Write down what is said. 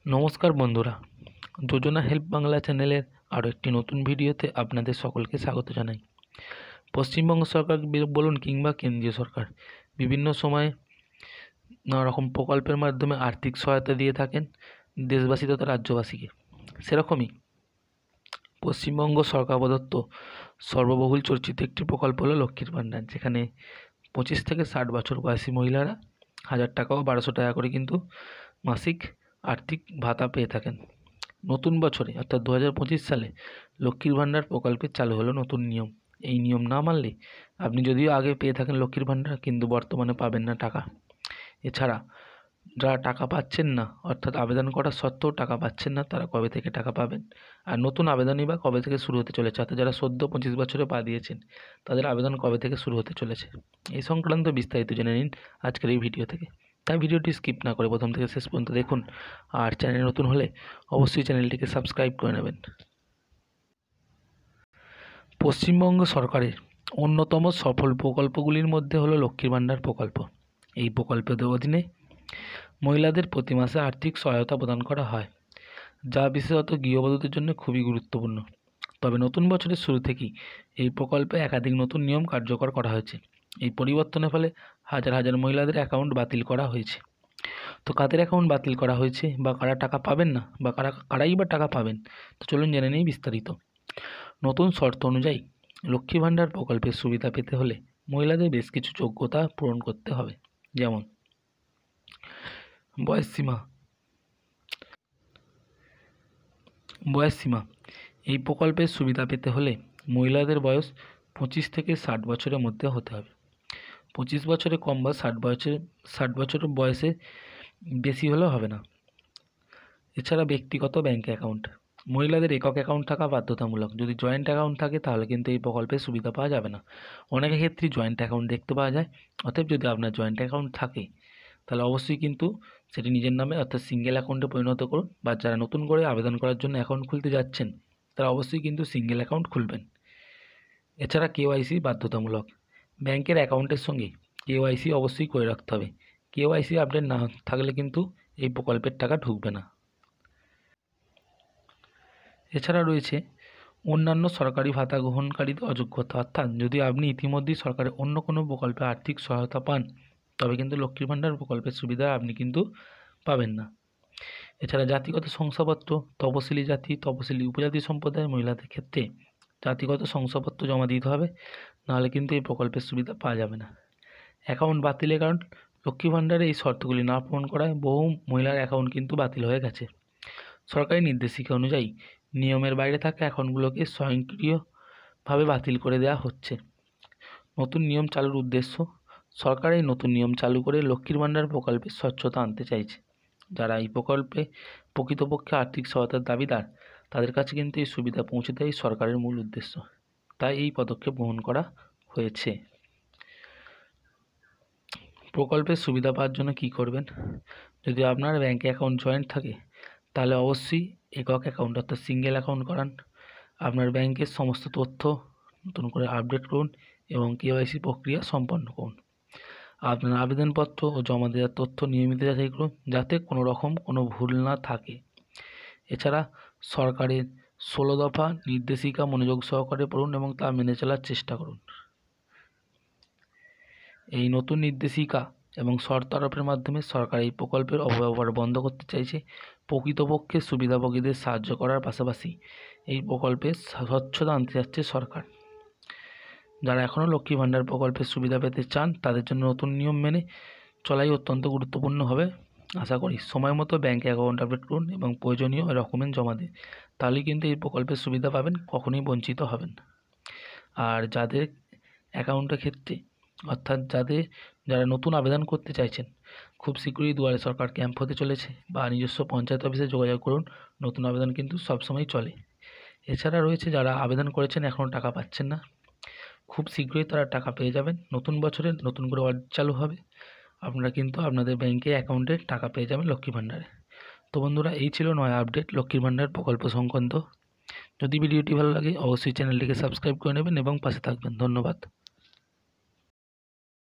নমস্কার বন্ধুরা, যোজনা হেল্প বাংলা চ্যানেলের আরও একটি নতুন ভিডিওতে আপনাদের সকলকে স্বাগত জানাই। পশ্চিমবঙ্গ সরকার বলুন কিংবা কেন্দ্রীয় সরকার বিভিন্ন সময়ে নানা রকম প্রকল্পের মাধ্যমে আর্থিক সহায়তা দিয়ে থাকেন দেশবাসী তথা রাজ্যবাসীকে। সেরকমই পশ্চিমবঙ্গ সরকার প্রদত্ত সর্ববহুল চর্চিত একটি প্রকল্প হলো লক্ষ্মীর ভাণ্ডার, যেখানে 25 থেকে 60 বছর বয়সী মহিলারা 1000 টাকা ও 1200 টাকা করে কিন্তু মাসিক আর্থিক ভাতা পেয়ে থাকেন। নতুন বছরে অর্থাৎ 2025 সালে লক্ষ্মীর ভাণ্ডার প্রকল্পের চালু হলো নতুন নিয়ম। এই নিয়ম না মানলে আপনি যদিও আগে পেয়ে থাকেন লক্ষ্মীর ভাণ্ডার, কিন্তু বর্তমানে পাবেন না টাকা। এছাড়া যারা টাকা পাচ্ছেন না, অর্থাৎ আবেদন করা সত্ত্বেও টাকা পাচ্ছেন না, তারা কবে থেকে টাকা পাবেন, আর নতুন আবেদনই বা কবে থেকে শুরু হতে চলেছে, অর্থাৎ যারা সদ্য 25 বছরে পা দিয়েছেন তাদের আবেদন কবে থেকে শুরু হতে চলেছে, এই সংক্রান্ত বিস্তারিত জেনে নিন আজকের এই ভিডিও থেকে। তাই ভিডিওটি স্কিপ না করে প্রথম থেকে শেষ পর্যন্ত দেখুন, আর চ্যানেল নতুন হলে অবশ্যই চ্যানেলটিকে সাবস্ক্রাইব করে নেবেন। পশ্চিমবঙ্গ সরকারের অন্যতম সফল প্রকল্পগুলির মধ্যে হলো লক্ষ্মীর ভাণ্ডার প্রকল্প। এই প্রকল্পের অধীনে মহিলাদের প্রতি মাসে আর্থিক সহায়তা প্রদান করা হয়, যা বিশেষত গৃহবধূদের জন্য খুবই গুরুত্বপূর্ণ। তবে নতুন বছরের শুরু থেকেই এই প্রকল্পে একাধিক নতুন নিয়ম কার্যকর করা হয়েছে। এই পরিবর্তনের ফলে হাজার হাজার মহিলাদের অ্যাকাউন্ট বাতিল করা হয়েছে। তো কাদের অ্যাকাউন্ট বাতিল করা হয়েছে বা কারা টাকা পাবেন না বা কারাই বা টাকা পাবেন, তো চলুন জেনে নিই বিস্তারিত। নতুন শর্ত অনুযায়ী লক্ষ্মী ভাণ্ডার প্রকল্পের সুবিধা পেতে হলে মহিলাদের বেশ কিছু যোগ্যতা পূরণ করতে হবে, যেমন বয়স সীমা। এই প্রকল্পের সুবিধা পেতে হলে মহিলাদের বয়স 25 থেকে 60 বছরের মধ্যে হতে হবে। 25 বছরে কম বা 60 বছরের বয়সে বেশি হলেও হবে না। এছাড়া ব্যক্তিগত ব্যাঙ্ক অ্যাকাউন্ট, মহিলাদের একক অ্যাকাউন্ট থাকা বাধ্যতামূলক। যদি জয়েন্ট অ্যাকাউন্ট থাকে তাহলে কিন্তু এই প্রকল্পের সুবিধা পাওয়া যাবে না। অনেকের ক্ষেত্রেই জয়েন্ট অ্যাকাউন্ট দেখতে পাওয়া যায়। অতএব যদি আপনার জয়েন্ট অ্যাকাউন্ট থাকে তাহলে অবশ্যই কিন্তু সেটি নিজের নামে অর্থাৎ সিঙ্গেল অ্যাকাউন্টে পরিণত করুন, বা যারা নতুন করে আবেদন করার জন্য অ্যাকাউন্ট খুলতে যাচ্ছেন তারা অবশ্যই কিন্তু সিঙ্গেল অ্যাকাউন্ট খুলবেন। এছাড়া কেওয়াইসি বাধ্যতামূলক। ব্যাংকের অ্যাকাউন্টের সঙ্গে কেওয়াইসি অবশ্যই করে রাখতে হবে। কেওয়াইসি আপডেট না থাকলে কিন্তু এই প্রকল্পের টাকা ঢুকবে না। এছাড়া রয়েছে অন্যান্য সরকারি ভাতা গ্রহণকারীদের অযোগ্যতা, অর্থাৎ যদি আপনি ইতিমধ্যেই সরকারের অন্য কোনো প্রকল্পে আর্থিক সহায়তা পান তবে কিন্তু লক্ষ্মীর ভাণ্ডার প্রকল্পের সুবিধা আপনি কিন্তু পাবেন না। এছাড়া জাতিগত শংসাপত্র, তপশিলি জাতি, তপশিলি উপজাতি সম্প্রদায়ের মহিলাদের ক্ষেত্রে জাতিগত শংসাপত্র জমা দিতে হবে, নাহলে কিন্তু এই প্রকল্পের সুবিধা পাওয়া যাবে না। অ্যাকাউন্ট বাতিলের কারণ, লক্ষ্মী ভাণ্ডারে এই শর্তগুলি না পূরণ করায় বহু মহিলার অ্যাকাউন্ট কিন্তু বাতিল হয়ে গেছে। সরকারি নির্দেশিকা অনুযায়ী নিয়মের বাইরে থাকা অ্যাকাউন্টগুলোকে স্বয়ংক্রিয়ভাবে বাতিল করে দেওয়া হচ্ছে। নতুন নিয়ম চালুর উদ্দেশ্য, সরকার এই নতুন নিয়ম চালু করে লক্ষ্মীর ভাণ্ডার প্রকল্পে স্বচ্ছতা আনতে চাইছে। যারা এই প্রকল্পে প্রকৃতপক্ষে আর্থিক সহায়তার দাবিদার তাদের কাছে কিন্তু এই সুবিধা পৌঁছে দেয় সরকারের মূল উদ্দেশ্য। তাই এই পদক্ষেপ গ্রহণ করা হয়েছে। প্রকল্পের সুবিধা পাওয়ার জন্য কী করবেন? যদি আপনার ব্যাঙ্কে অ্যাকাউন্ট জয়েন্ট থাকে তাহলে অবশ্যই একক অ্যাকাউন্ট অর্থাৎ সিঙ্গেল অ্যাকাউন্ট করান। আপনার ব্যাংকের সমস্ত তথ্য নতুন করে আপডেট করুন এবং কেওয়াইসি প্রক্রিয়া সম্পন্ন করুন। আপনার আবেদনপত্র ও জমা দেওয়ার তথ্য নিয়মিত যাচাই করুন যাতে কোনো রকম কোনো ভুল না থাকে। এছাড়া সরকারের 16 দফা নির্দেশিকা মনোযোগ সহকারে পড়ুন এবং তা মেনে চলার চেষ্টা করুন। এই নতুন নির্দেশিকা এবং শর্ত আরোপের মাধ্যমে সরকার এই প্রকল্পের অপব্যবহার বন্ধ করতে চাইছে। প্রকৃতপক্ষে সুবিধাভোগীদের সাহায্য করার পাশাপাশি এই প্রকল্পে স্বচ্ছতা আনতে যাচ্ছে সরকার। যারা এখনও লক্ষ্মী ভাণ্ডার প্রকল্পের সুবিধা পেতে চান তাদের জন্য নতুন নিয়ম মেনে চলাই অত্যন্ত গুরুত্বপূর্ণ হবে। আশা করি সময় মতো ব্যাঙ্কে অ্যাকাউন্ট আপডেট করুন এবং প্রয়োজনীয় ডকুমেন্ট জমা দিন, তাহলেই কিন্তু এই প্রকল্পের সুবিধা পাবেন, কখনোই বঞ্চিত হবেন। আর যাদের অ্যাকাউন্টের ক্ষেত্রে অর্থাৎ যারা নতুন আবেদন করতে চাইছেন, খুব শীঘ্রই দুয়ারে সরকার ক্যাম্প হতে চলেছে, বা নিজস্ব পঞ্চায়েত অফিসে যোগাযোগ করুন, নতুন আবেদন কিন্তু সবসময় চলে। এছাড়া রয়েছে যারা আবেদন করেছেন এখনও টাকা পাচ্ছেন না, খুব শীঘ্রই তারা টাকা পেয়ে যাবেন। নতুন বছরে নতুন করে অডিট চালু হবে, আপনারা কিন্তু আপনাদের ব্যাংকে অ্যাকাউন্টে টাকা পেয়ে যাবেন লক্ষ্মী ভাণ্ডারে। তো বন্ধুরা, এই ছিল নয়া আপডেট লক্ষ্মীর ভাণ্ডার প্রকল্প সংক্রান্ত। যদি ভিডিওটি ভালো লাগে অবশ্যই চ্যানেলটিকে সাবস্ক্রাইব করে নেবেন এবং পাশে থাকবেন। ধন্যবাদ।